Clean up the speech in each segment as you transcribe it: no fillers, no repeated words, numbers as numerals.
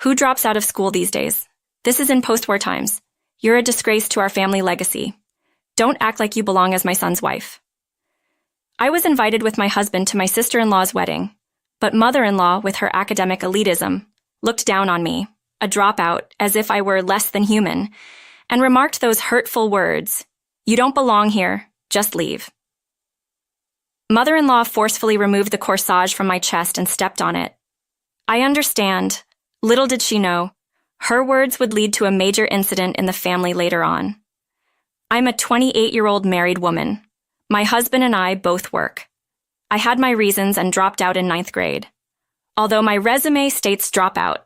Who drops out of school these days? This is in post-war times. You're a disgrace to our family legacy. Don't act like you belong as my son's wife. I was invited with my husband to my sister-in-law's wedding, but mother-in-law, with her academic elitism, looked down on me, a dropout, as if I were less than human, and remarked those hurtful words, "You don't belong here, just leave." Mother-in-law forcefully removed the corsage from my chest and stepped on it. I understand. Little did she know, her words would lead to a major incident in the family later on. I'm a 28-year-old married woman. My husband and I both work. I had my reasons and dropped out in 9th grade. Although my resume states dropout,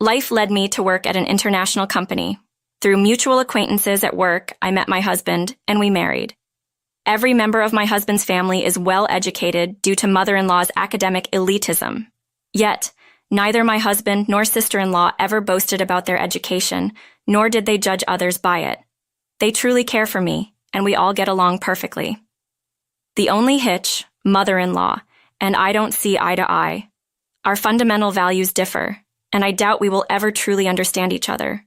life led me to work at an international company. Through mutual acquaintances at work, I met my husband and we married. Every member of my husband's family is well educated due to mother-in-law's academic elitism. Yet, neither my husband nor sister-in-law ever boasted about their education, nor did they judge others by it. They truly care for me, and we all get along perfectly. The only hitch, mother-in-law, and I don't see eye to eye. Our fundamental values differ, and I doubt we will ever truly understand each other.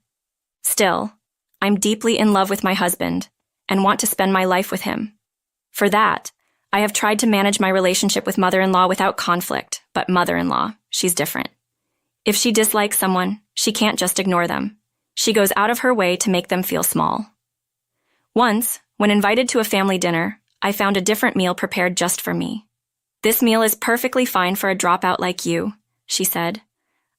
Still, I'm deeply in love with my husband and want to spend my life with him. For that, I have tried to manage my relationship with mother-in-law without conflict, but mother-in-law, she's different. If she dislikes someone, she can't just ignore them. She goes out of her way to make them feel small. Once, when invited to a family dinner, I found a different meal prepared just for me. "This meal is perfectly fine for a dropout like you," she said.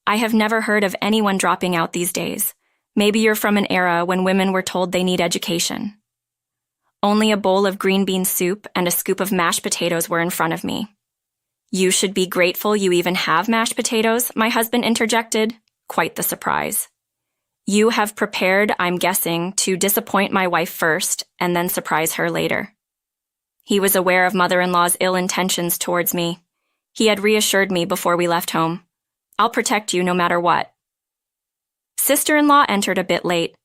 "I have never heard of anyone dropping out these days. Maybe you're from an era when women were told they need education." Only a bowl of green bean soup and a scoop of mashed potatoes were in front of me. "You should be grateful you even have mashed potatoes," my husband interjected, quite the surprise. "You have prepared, I'm guessing, to disappoint my wife first and then surprise her later." He was aware of mother-in-law's ill intentions towards me. He had reassured me before we left home. "I'll protect you no matter what." Sister-in-law entered a bit late.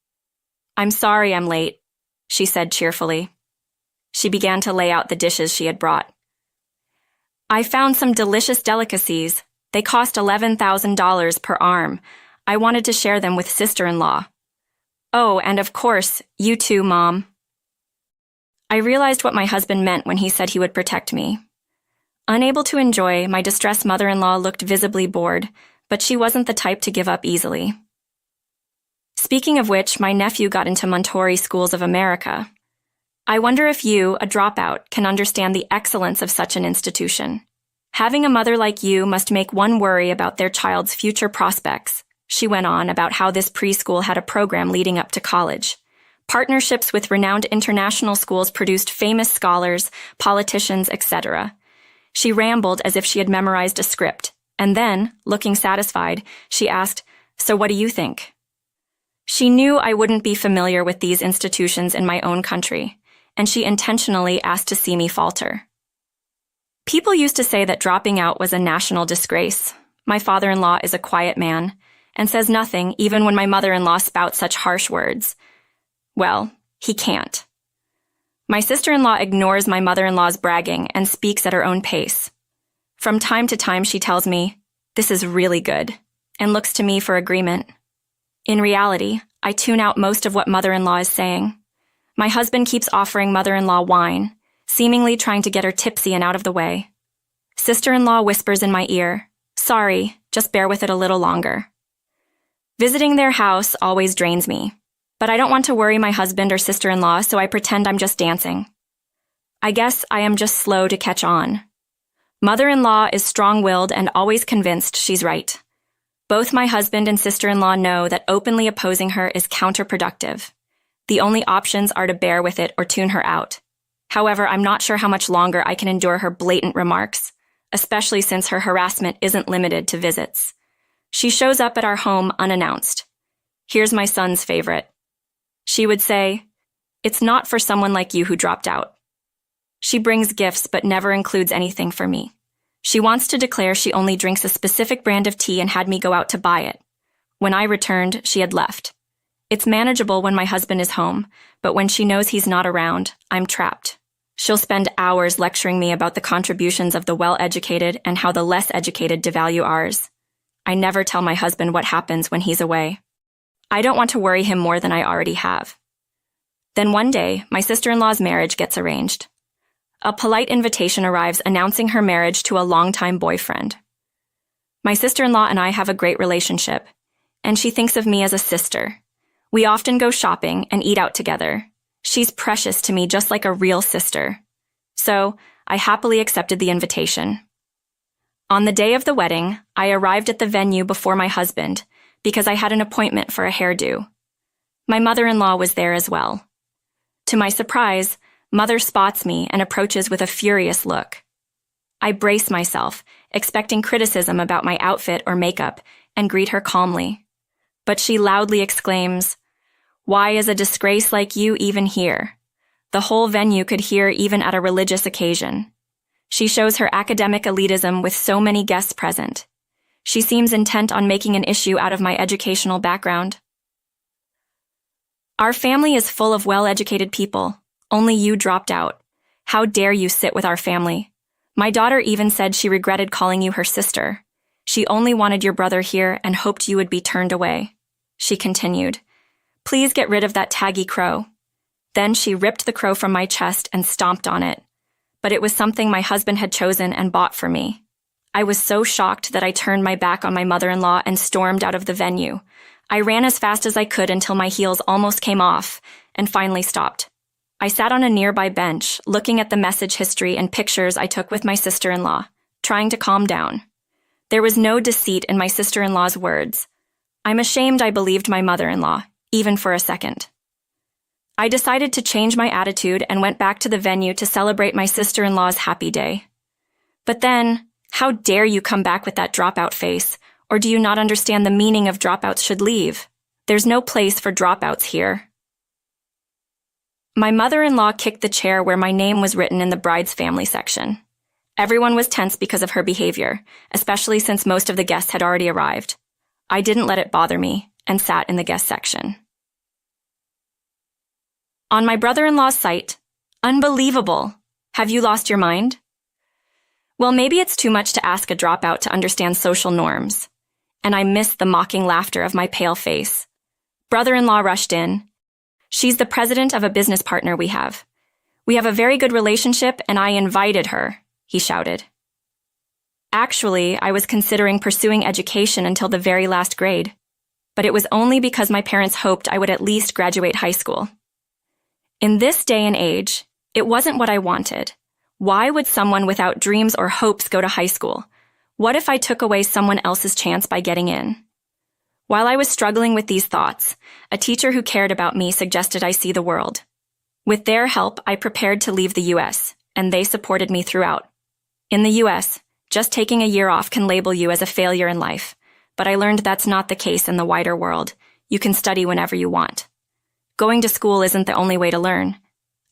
"I'm sorry I'm late," she said cheerfully. She began to lay out the dishes she had brought. "I found some delicious delicacies. They cost $11,000 per arm. I wanted to share them with sister-in-law. Oh, and of course, you too, Mom." I realized what my husband meant when he said he would protect me. Unable to enjoy, my distressed mother-in-law looked visibly bored, but she wasn't the type to give up easily. Speaking of which, my nephew got into Montori Schools of America. I wonder if you, a dropout, can understand the excellence of such an institution. Having a mother like you must make one worry about their child's future prospects. She went on about how this preschool had a program leading up to college. Partnerships with renowned international schools produced famous scholars, politicians, etc. She rambled as if she had memorized a script, and then, looking satisfied, she asked, "So what do you think?" She knew I wouldn't be familiar with these institutions in my own country, and she intentionally asked to see me falter. People used to say that dropping out was a national disgrace. My father-in-law is a quiet man, and says nothing even when my mother-in-law spouts such harsh words. Well, he can't. My sister-in-law ignores my mother-in-law's bragging and speaks at her own pace. From time to time she tells me, "This is really good," and looks to me for agreement. In reality, I tune out most of what mother-in-law is saying. My husband keeps offering mother-in-law wine, seemingly trying to get her tipsy and out of the way. Sister-in-law whispers in my ear, "Sorry, just bear with it a little longer." Visiting their house always drains me, but I don't want to worry my husband or sister-in-law, so I pretend I'm just dancing. I guess I am just slow to catch on. Mother-in-law is strong-willed and always convinced she's right. Both my husband and sister-in-law know that openly opposing her is counterproductive. The only options are to bear with it or tune her out. However, I'm not sure how much longer I can endure her blatant remarks, especially since her harassment isn't limited to visits. She shows up at our home unannounced. Here's my son's favorite. She would say, "It's not for someone like you who dropped out." She brings gifts but never includes anything for me. She wants to declare she only drinks a specific brand of tea and had me go out to buy it. When I returned, she had left. It's manageable when my husband is home, but when she knows he's not around, I'm trapped. She'll spend hours lecturing me about the contributions of the well-educated and how the less educated devalue ours. I never tell my husband what happens when he's away. I don't want to worry him more than I already have. Then one day, my sister-in-law's marriage gets arranged. A polite invitation arrives announcing her marriage to a longtime boyfriend. My sister-in-law and I have a great relationship, and she thinks of me as a sister. We often go shopping and eat out together. She's precious to me, just like a real sister. So, I happily accepted the invitation. On the day of the wedding, I arrived at the venue before my husband because I had an appointment for a hairdo. My mother-in-law was there as well. To my surprise, Mother spots me and approaches with a furious look. I brace myself, expecting criticism about my outfit or makeup, and greet her calmly. But she loudly exclaims, "Why is a disgrace like you even here?" The whole venue could hear even at a religious occasion. She shows her academic elitism with so many guests present. She seems intent on making an issue out of my educational background. Our family is full of well-educated people. Only you dropped out. How dare you sit with our family? My daughter even said she regretted calling you her sister. She only wanted your brother here and hoped you would be turned away. She continued, "Please get rid of that taggy crow." Then she ripped the crow from my chest and stomped on it. But it was something my husband had chosen and bought for me. I was so shocked that I turned my back on my mother-in-law and stormed out of the venue. I ran as fast as I could until my heels almost came off and finally stopped. I sat on a nearby bench, looking at the message history and pictures I took with my sister-in-law, trying to calm down. There was no deceit in my sister-in-law's words. I'm ashamed I believed my mother-in-law, even for a second. I decided to change my attitude and went back to the venue to celebrate my sister-in-law's happy day. But then, how dare you come back with that dropout face, or do you not understand the meaning of dropouts should leave? There's no place for dropouts here. My mother-in-law kicked the chair where my name was written in the bride's family section. Everyone was tense because of her behavior, especially since most of the guests had already arrived. I didn't let it bother me and sat in the guest section. On my brother-in-law's site, unbelievable! Have you lost your mind? Well, maybe it's too much to ask a dropout to understand social norms. And I missed the mocking laughter of my pale face. Brother-in-law rushed in. "She's the president of a business partner we have. We have a very good relationship and I invited her," he shouted. Actually, I was considering pursuing education until the very last grade, but it was only because my parents hoped I would at least graduate high school. In this day and age, it wasn't what I wanted. Why would someone without dreams or hopes go to high school? What if I took away someone else's chance by getting in? While I was struggling with these thoughts, a teacher who cared about me suggested I see the world. With their help, I prepared to leave the U.S., and they supported me throughout. In the U.S., just taking a year off can label you as a failure in life, but I learned that's not the case in the wider world. You can study whenever you want. Going to school isn't the only way to learn.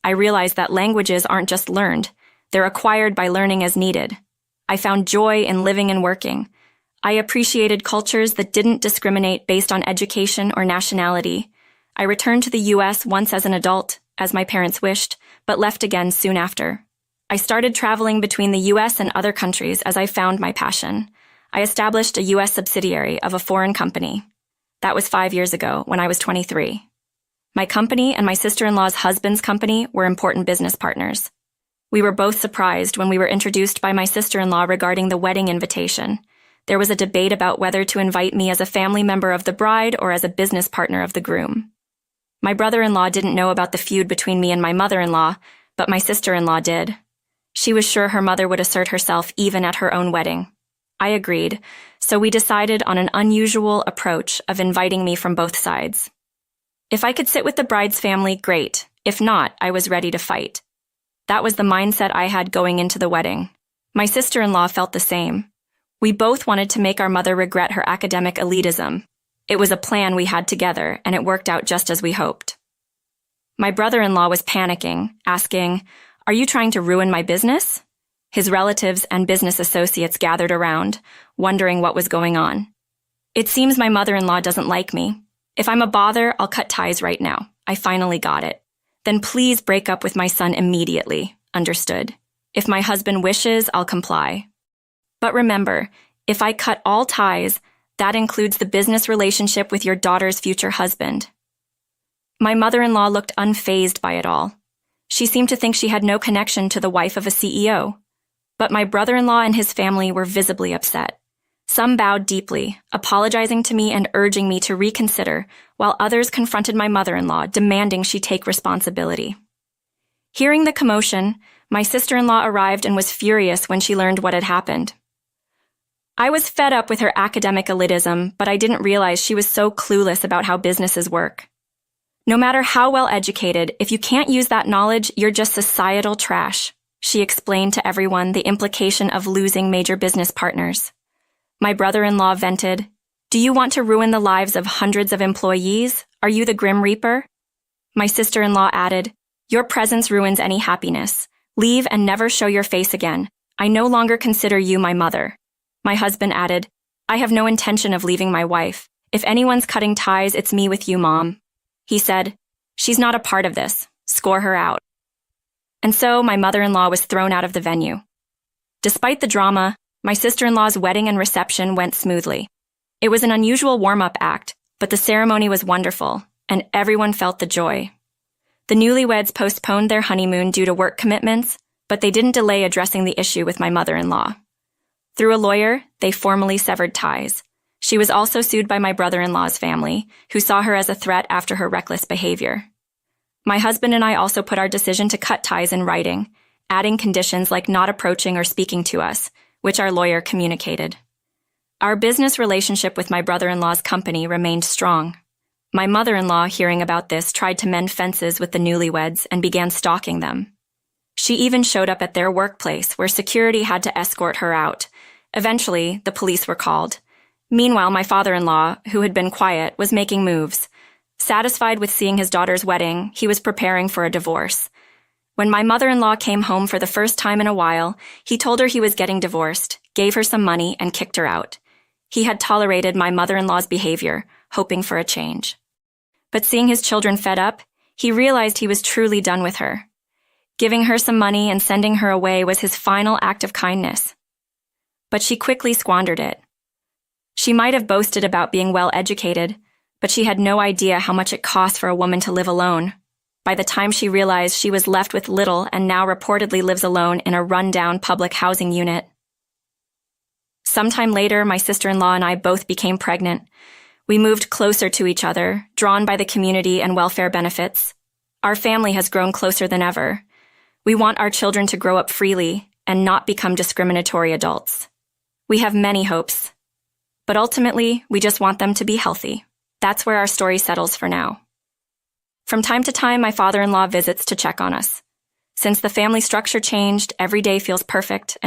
I realized that languages aren't just learned, they're acquired by learning as needed. I found joy in living and working. I appreciated cultures that didn't discriminate based on education or nationality. I returned to the U.S. once as an adult, as my parents wished, but left again soon after. I started traveling between the U.S. and other countries as I found my passion. I established a U.S. subsidiary of a foreign company. That was 5 years ago, when I was 23. My company and my sister-in-law's husband's company were important business partners. We were both surprised when we were introduced by my sister-in-law regarding the wedding invitation. There was a debate about whether to invite me as a family member of the bride or as a business partner of the groom. My brother-in-law didn't know about the feud between me and my mother-in-law, but my sister-in-law did. She was sure her mother would assert herself even at her own wedding. I agreed, so we decided on an unusual approach of inviting me from both sides. If I could sit with the bride's family, great. If not, I was ready to fight. That was the mindset I had going into the wedding. My sister-in-law felt the same. We both wanted to make our mother regret her academic elitism. It was a plan we had together, and it worked out just as we hoped. My brother-in-law was panicking, asking, "Are you trying to ruin my business?" His relatives and business associates gathered around, wondering what was going on. "It seems my mother-in-law doesn't like me. If I'm a bother, I'll cut ties right now. I finally got it. Then please break up with my son immediately." Understood. If my husband wishes, I'll comply. But remember, if I cut all ties, That includes the business relationship with your daughter's future husband. My mother-in-law looked unfazed by it all. She seemed to think she had no connection to the wife of a CEO. But my brother-in-law and his family were visibly upset. Some bowed deeply, apologizing to me and urging me to reconsider, while others confronted my mother-in-law, demanding she take responsibility. Hearing the commotion, my sister-in-law arrived and was furious when she learned what had happened. I was fed up with her academic elitism, but I didn't realize she was so clueless about how businesses work. No matter how well educated, if you can't use that knowledge, you're just societal trash. She explained to everyone the implication of losing major business partners. My brother-in-law vented, "Do you want to ruin the lives of hundreds of employees? Are you the Grim Reaper?" My sister-in-law added, "Your presence ruins any happiness. Leave and never show your face again. I no longer consider you my mother." My husband added, "I have no intention of leaving my wife. If anyone's cutting ties, it's me with you, Mom." He said, "She's not a part of this. Score her out." And so my mother-in-law was thrown out of the venue. Despite the drama, my sister-in-law's wedding and reception went smoothly. It was an unusual warm-up act, but the ceremony was wonderful, and everyone felt the joy. The newlyweds postponed their honeymoon due to work commitments, but they didn't delay addressing the issue with my mother-in-law. Through a lawyer, they formally severed ties. She was also sued by my brother-in-law's family, who saw her as a threat after her reckless behavior. My husband and I also put our decision to cut ties in writing, adding conditions like not approaching or speaking to us, which our lawyer communicated. Our business relationship with my brother-in-law's company remained strong. My mother-in-law, hearing about this, tried to mend fences with the newlyweds and began stalking them. She even showed up at their workplace, where security had to escort her out. Eventually, the police were called. Meanwhile, my father-in-law, who had been quiet, was making moves. Satisfied with seeing his daughter's wedding, he was preparing for a divorce. When my mother-in-law came home for the first time in a while, he told her he was getting divorced, gave her some money, and kicked her out. He had tolerated my mother-in-law's behavior, hoping for a change. But seeing his children fed up, he realized he was truly done with her. Giving her some money and sending her away was his final act of kindness. But she quickly squandered it. She might have boasted about being well-educated, but she had no idea how much it costs for a woman to live alone. By the time she realized she was left with little and now reportedly lives alone in a run-down public housing unit. Sometime later, my sister-in-law and I both became pregnant. We moved closer to each other, drawn by the community and welfare benefits. Our family has grown closer than ever. We want our children to grow up freely and not become discriminatory adults. We have many hopes, but ultimately, we just want them to be healthy. That's where our story settles for now. From time to time, my father-in-law visits to check on us. Since the family structure changed, every day feels perfect and